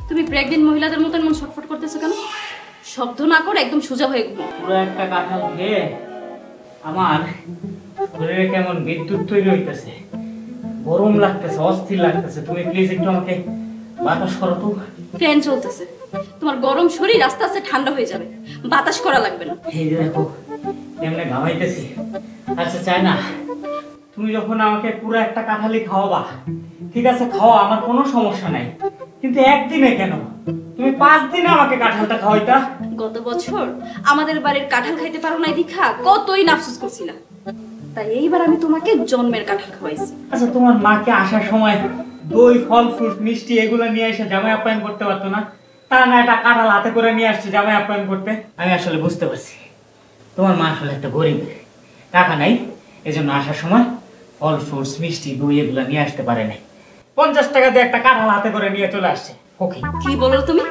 তুমি প্রেগনেন্ট মহিলাদের মতো এমন ছটফট করতেছো কেন? শব্দ না করে একদম সোজা হয়ে ঘুমাও। পুরো একটা কাঁঠাল খেয়ে আমার শরীরে কেমন বিদ্যুৎ তৈরি হইতেছে, গরম লাগতেছে, অস্থির লাগতেছে। তুমি প্লিজ একটু আমাকে বাতাস করো তো। ফ্যান চলতেছে, তোমার গরম শরীর আস্তে আস্তে ঠান্ডা হয়ে যাবে, বাতাস করা লাগবে না। এই যে দেখো কেমনে ঘামাইতেছি। আচ্ছা চাই না, তুমি যখন আমাকে পুরো একটা কাঁঠালি খাওয়াবা, ঠিক আছে খাওয়া, আমার কোনো সমস্যা নাই, কিন্তু একদিনে কেন? তুমি 5 দিনে আমাকে কাঁঠালটা খাওয়াইতা। গত বছর আমাদের বাড়ির কাঁঠাল খাইতে পারো নাই দেখা কতই আফসোস করছিলাম, তাই এইবার আমি তোমাকে জন্মের কাঁঠাল খাওয়াইছি। আচ্ছা তোমার মাকে আসার সময় দই, ফল, ফ্রুট, মিষ্টি এগুলো নিয়ে এসে জামাই আপ্যায়ন করতে পারতো না? তা না একটা কাঁঠাল হাতে করে নিয়ে আসছে জামাই আপ্যায়ন করতে। আমি আসলে বুঝতে পারছি তোমার মা আসলে একটা গরিব, টাকা নাই, এজন্য আসার সময় ফল, ফ্রুটস, মিষ্টি, দই এগুলো নিয়ে আসতে পারে নাই। 50 টাকা দিয়ে একটা কাঁঠাল হাতে করে নিয়ে চলে আসছে। ওকে কি বলো তুমি?